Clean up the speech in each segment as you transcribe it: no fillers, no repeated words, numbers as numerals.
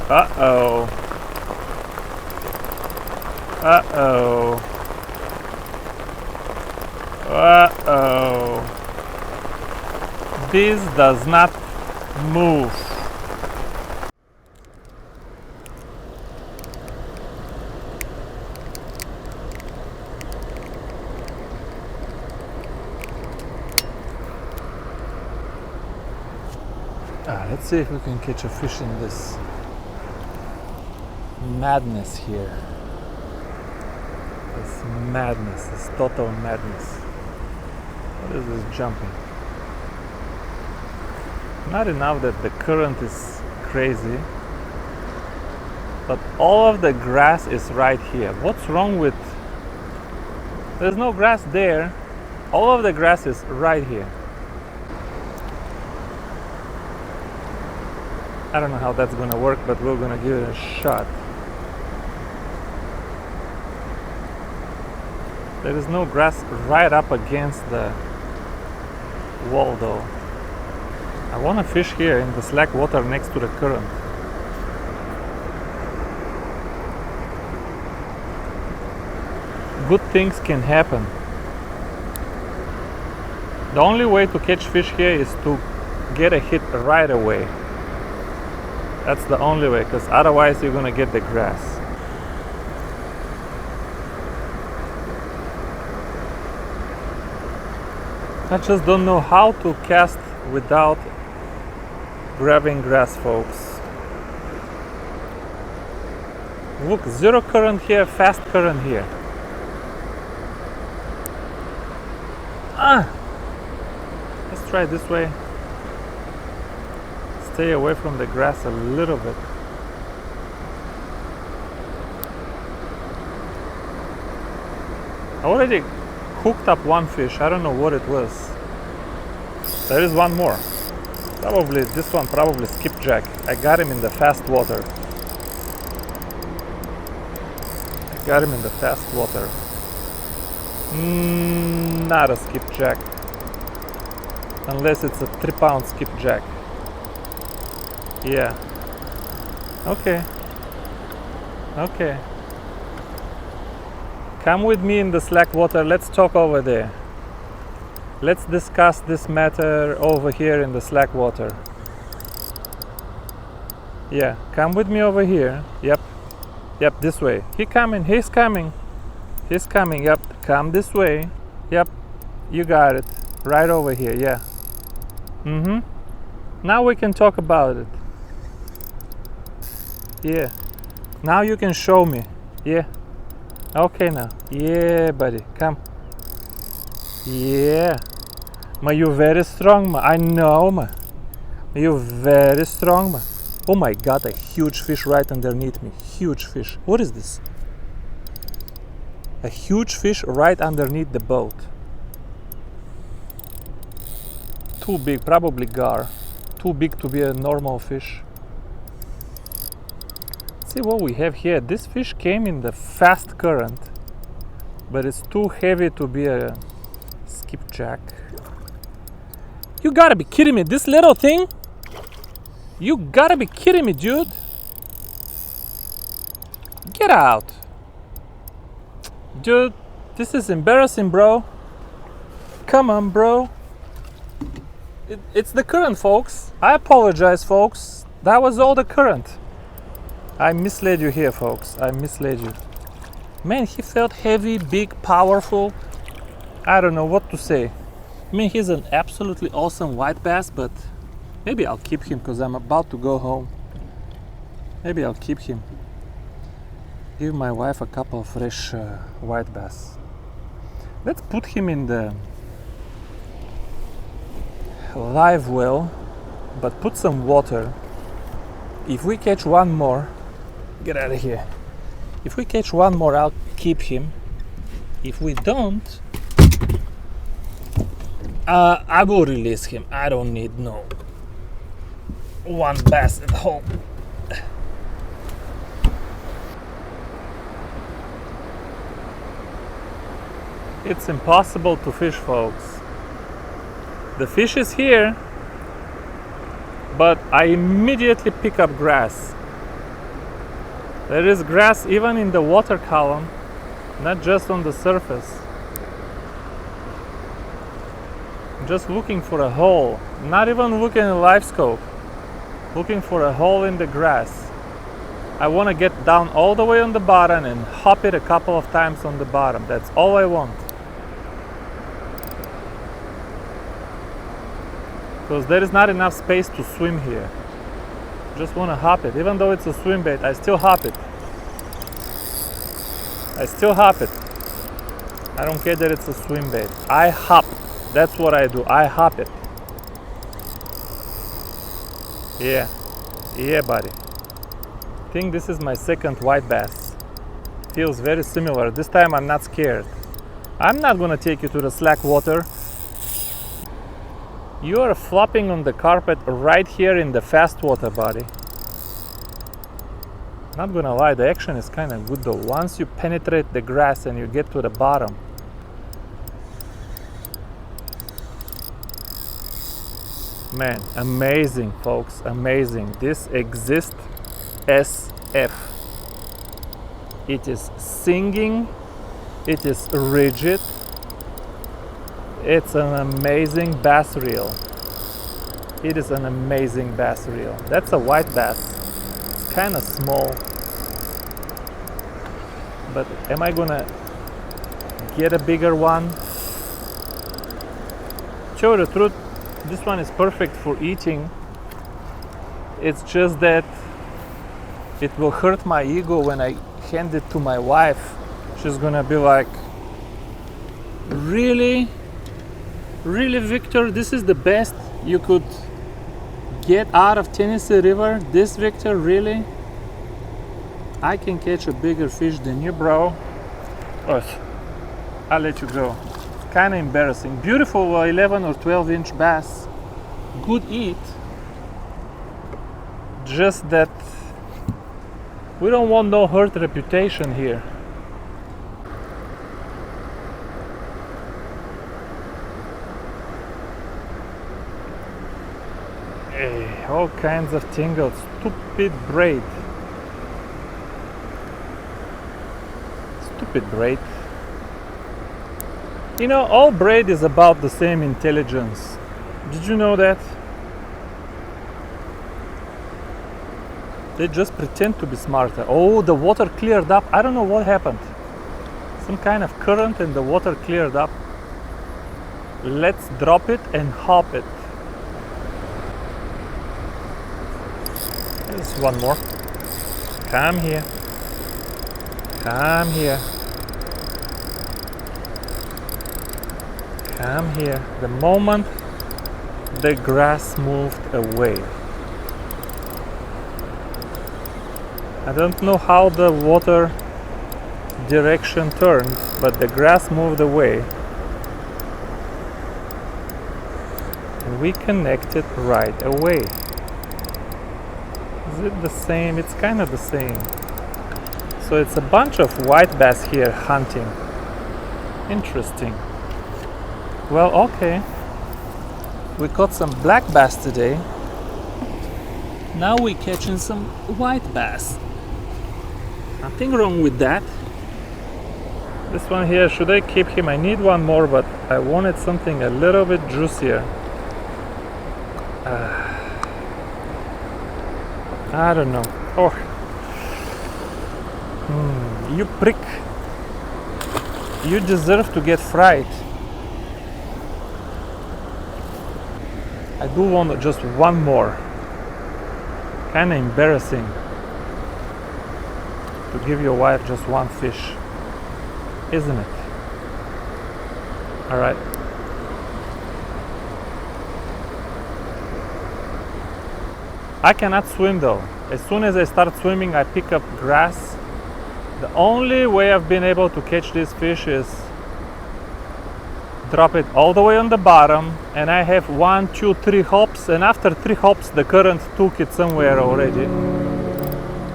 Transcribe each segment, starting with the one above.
Uh-oh. Uh-oh. Uh-oh. This does not move. Let's see if we can catch a fish in this madness here. This madness, this total madness. What is this jumping? Not enough that the current is crazy, but all of the grass is right here. What's wrong with... There's no grass there. All of the grass is right here. I don't know how that's gonna work, but we're gonna give it a shot. There is no grass right up against the wall though. I want to fish here in the slack water next to the current. Good things can happen. The only way to catch fish here is to get a hit right away. That's the only way, because otherwise you're gonna get the grass. I just don't know how to cast without grabbing grass, folks. Look, zero current here, fast current here. Let's try this way. Stay away from the grass a little bit. I already hooked up one fish. I don't know what it was. There is one more. Probably this one, probably skipjack. I got him in the fast water. Not a skipjack. Unless it's a 3-pound skipjack. Yeah. Okay. Come with me in the slack water. Let's talk over there. Let's discuss this matter over here in the slack water. Yeah, come with me over here. Yep, this way. He's coming. Yep, come this way. Yep, you got it. Right over here, yeah. Now we can talk about it. Yeah. Now you can show me. Yeah. Okay now. Yeah, buddy. Come. Yeah. Ma, you're very strong, ma. I know, ma. You're very strong, ma. Oh my god, a huge fish right underneath me. Huge fish. What is this? A huge fish right underneath the boat. Too big, probably gar. Too big to be a normal fish. See what we have here. This fish came in the fast current, but it's too heavy to be a skipjack. You gotta be kidding me, this little thing? You gotta be kidding me, dude. Get out. Dude, this is embarrassing, bro. Come on, bro. It's the current, folks. I apologize, folks. That was all the current. I misled you here, folks. I misled you. Man, he felt heavy, big, powerful. I don't know what to say. I mean, he's an absolutely awesome white bass, but maybe I'll keep him because I'm about to go home. Maybe I'll keep him. Give my wife a couple of fresh white bass. Let's put him in the live well, but put some water. If we catch one more, get out of here. If we catch one more, I'll keep him. If we don't, I will release him. I don't need no one bass at home. It's impossible to fish, folks. The fish is here, but I immediately pick up grass. There is grass even in the water column, not just on the surface. Just looking for a hole, not even looking at live scope, looking for a hole in the grass. I want to get down all the way on the bottom and hop it a couple of times on the bottom. That's all I want. Because there is not enough space to swim here. Just want to hop it. Even though it's a swim bait, I still hop it. I still hop it. I don't care that it's a swim bait. I hop. That's what I do. I hop it. Yeah. Yeah, buddy. I think this is my second white bass. Feels very similar. This time I'm not scared. I'm not gonna take you to the slack water. You are flopping on the carpet right here in the fast water, buddy. Not gonna lie, the action is kind of good though. Once you penetrate the grass and you get to the bottom. Man, amazing, folks, amazing. This exists SF. It is singing, it is rigid. It's an amazing bass reel. It is an amazing bass reel. That's a white bass. It's kind of small. But am I gonna get a bigger one? To tell you the truth, this one is perfect for eating. It's just that it will hurt my ego when I hand it to my wife. She's gonna be like, really? Really, Victor, this is the best you could get out of Tennessee River? This, Victor, really? I can catch a bigger fish than you, bro. Oh, I'll let you go. Kind of embarrassing. Beautiful 11 or 12 inch bass. Good eat. Just that we don't want no hurt reputation here. Hey, all kinds of tingles. Stupid braid. Stupid braid. You know, all braid is about the same intelligence. Did you know that? They just pretend to be smarter. Oh, the water cleared up. I don't know what happened. Some kind of current and the water cleared up. Let's drop it and hop it. There's one more. Come here. Come here. Come here. The moment the grass moved away. I don't know how the water direction turned, but the grass moved away. And we connected right away. Is it the same? It's kind of the same. So it's a bunch of white bass here hunting. Interesting. Well, okay. We caught some black bass today. Now we're catching some white bass. Nothing wrong with that. This one here, should I keep him? I need one more, but I wanted something a little bit juicier. I don't know. Oh. You prick. You deserve to get fried. I do want just one more. Kinda embarrassing to give your wife just one fish, isn't it? Alright. I cannot swim though. As soon as I start swimming, I pick up grass. The only way I've been able to catch this fish is drop it all the way on the bottom, and I have 1, 2, 3 hops, and after 3 hops the current took it somewhere already,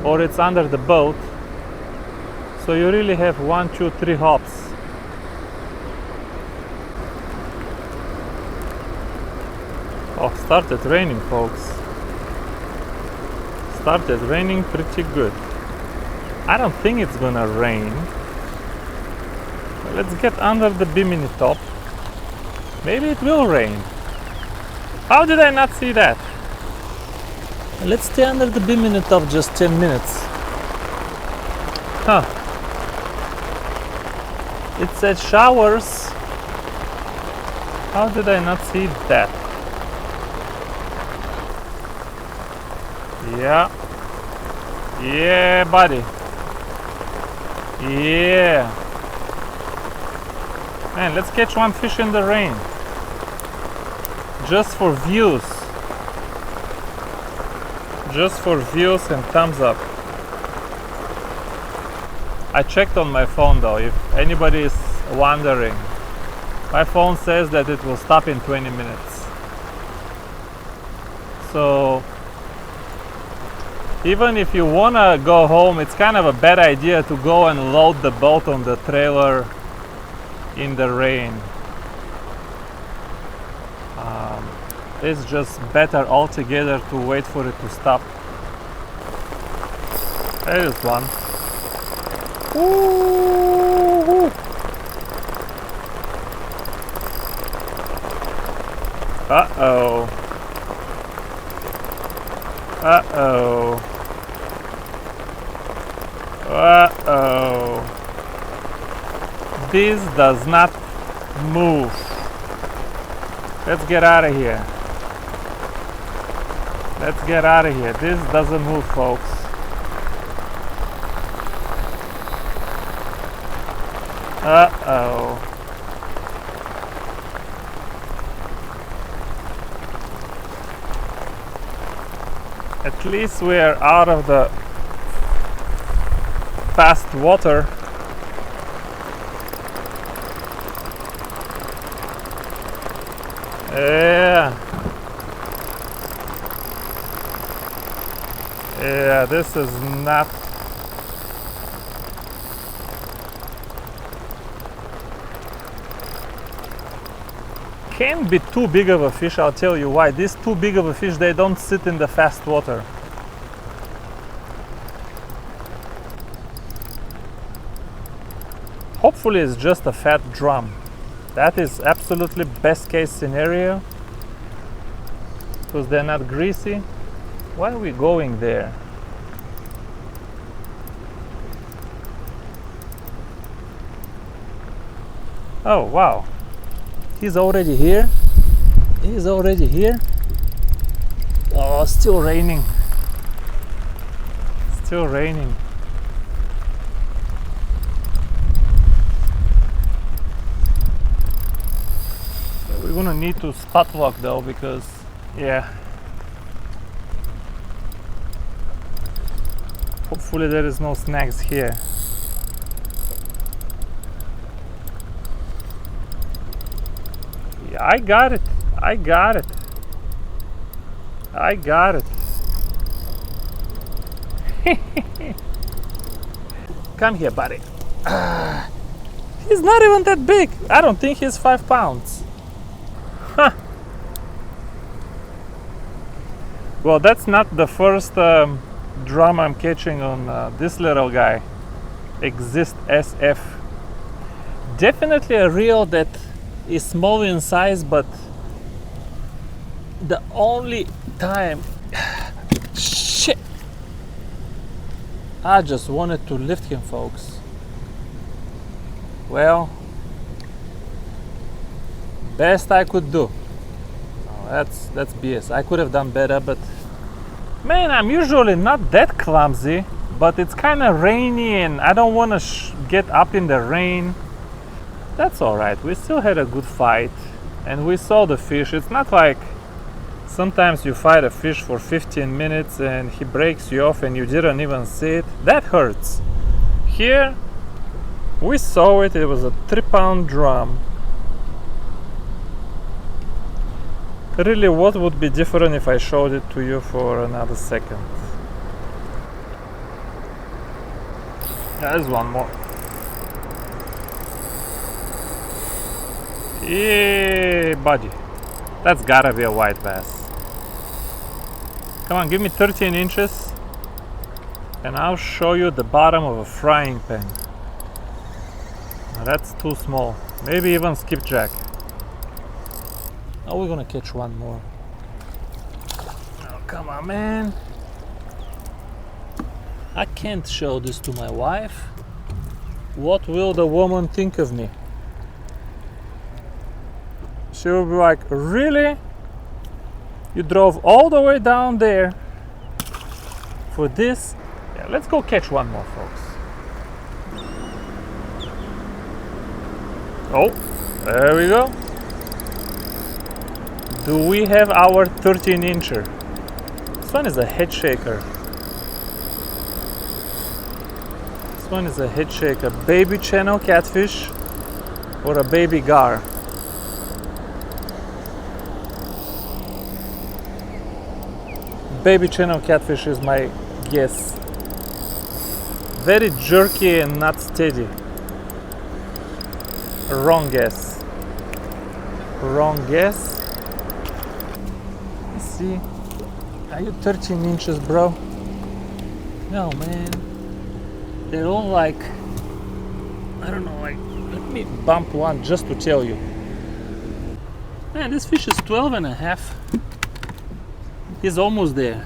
or it's under the boat. So you really have 1, 2, 3 hops. Oh, started raining, folks. Started raining pretty good. I don't think it's gonna rain. Let's get under the bimini top. Maybe it will rain. How did I not see that? Let's stay under the bimini top just 10 minutes. Huh. It said showers. How did I not see that? Yeah. Yeah, buddy. Yeah. Man, let's catch one fish in the rain. Just for views. Just for views and thumbs up. I checked on my phone though, if anybody is wondering. My phone says that it will stop in 20 minutes. So even if you wanna go home, it's kind of a bad idea to go and load the boat on the trailer in the rain. It's just better altogether to wait for it to stop. There is one. Ooh. Uh-oh. Uh-oh. Uh-oh. This does not move. Let's get out of here. Let's get out of here. This doesn't move, folks. Uh-oh. At least we're out of the fast water. Yeah. Yeah, this is not. Can't be too big of a fish, I'll tell you why. These too big of a fish, they don't sit in the fast water. Hopefully it's just a fat drum. That is absolutely best case scenario, because they're not greasy. Why are we going there? Oh wow, he's already here. He's already here. Oh, still raining. Still raining. We're gonna need to spot lock though, because yeah, hopefully there is no snags here. Yeah, I got it. I got it. I got it. Come here, buddy. He's not even that big. I don't think he's 5 pounds. Huh. Well, that's not the first drum I'm catching on this little guy. Exist SF. Definitely a reel that is small in size, but the only time shit, I just wanted to lift him, folks. Well, best I could do. Oh, that's BS. I could have done better, but man, I'm usually not that clumsy, but it's kind of rainy and I don't want to get up in the rain. That's all right. We still had a good fight and we saw the fish. It's not like sometimes you fight a fish for 15 minutes and he breaks you off and you didn't even see it. That hurts. Here we saw it. It was a 3-pound drum. Really, what would be different if I showed it to you for another second? There's one more. Yeah, buddy. That's gotta be a white bass. Come on, give me 13 inches. and I'll show you the bottom of a frying pan. Now that's too small. Maybe even skipjack. Oh, we're gonna catch one more. Oh, come on, man. I can't show this to my wife. What will the woman think of me? She will be like, really? You drove all the way down there for this? Yeah, let's go catch one more, folks. Oh, there we go. Do we have our 13-incher? This one is a head shaker. This one is a head shaker. Baby channel catfish or a baby gar. Baby channel catfish is my guess. Very jerky and not steady. Wrong guess. Wrong guess. Let's see. Are you 13 inches, bro? No, man. They're all like, I don't know, like, let me bump one just to tell you. Man, this fish is 12 and a half. He's almost there.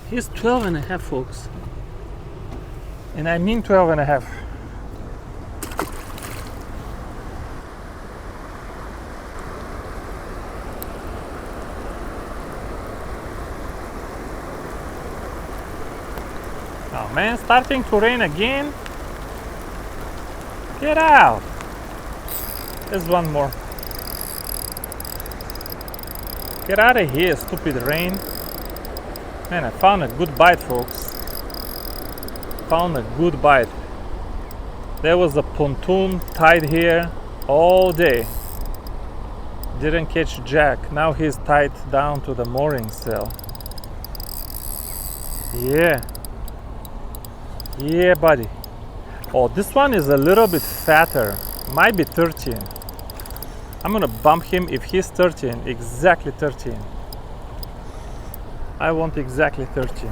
He's 12 and a half, folks. And I mean 12 and a half. Oh man, starting to rain again. Get out. There's one more. Get out of here, stupid rain. Man, I found a good bite, folks. Found a good bite. There was a pontoon tied here all day. Didn't catch jack. Now he's tied down to the mooring sail. Yeah. Yeah, buddy. Oh, this one is a little bit fatter. Might be 13. I'm gonna bump him if he's 13, exactly 13. I want exactly 13.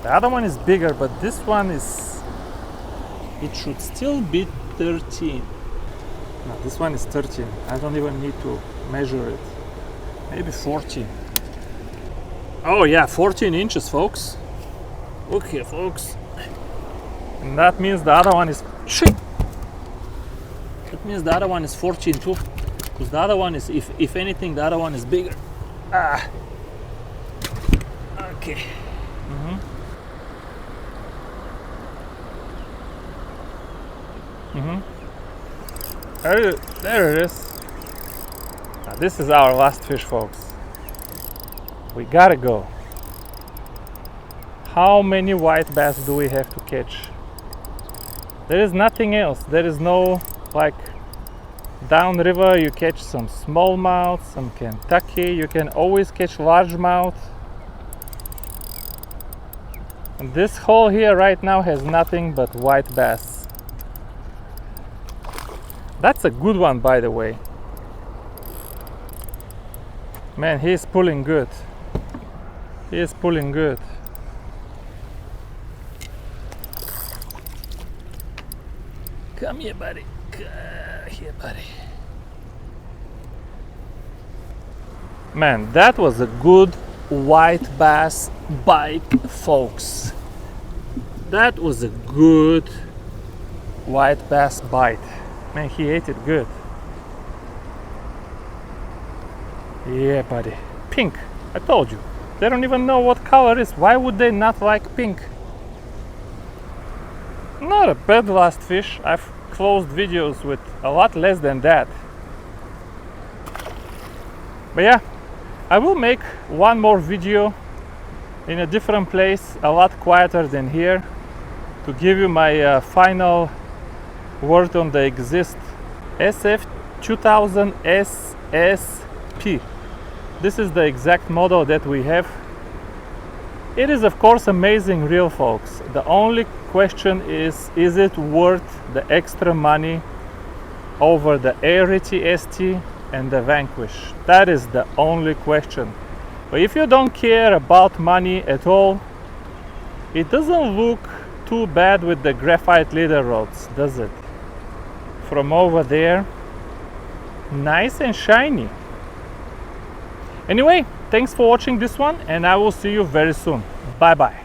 The other one is bigger, but this one is... It should still be 13. No, this one is 13. I don't even need to measure it. Maybe 14. Oh yeah, 14 inches, folks. Look here, folks. And that means the other one is... Shit! That means the other one is 14 too, because the other one is, if anything, the other one is bigger. Ah. Okay. There it is. Now, this is our last fish, folks. We gotta go. How many white bass do we have to catch? There is nothing else. There is no, like, downriver you catch some smallmouth, some Kentucky. You can always catch largemouth. And this hole here right now has nothing but white bass. That's a good one, by the way. Man, he is pulling good. He is pulling good. Come here, buddy. Here, buddy. Man, that was a good white bass bite, folks. That was a good white bass bite. Man, he ate it good. Yeah, buddy. Pink. I told you. They don't even know what color it is. Why would they not like pink? Not a bad last fish. I've closed videos with a lot less than that. But yeah, I will make one more video in a different place, a lot quieter than here, to give you my final word on the Exist SF2000 SSP. This is the exact model that we have. It is of course amazing reel, folks. The only question is it worth the extra money over the Arity ST and the Vanquish? That is the only question. But if you don't care about money at all, it doesn't look too bad with the graphite leader rods, does it? From over there, nice and shiny. Anyway, thanks for watching this one, and I will see you very soon. Bye bye.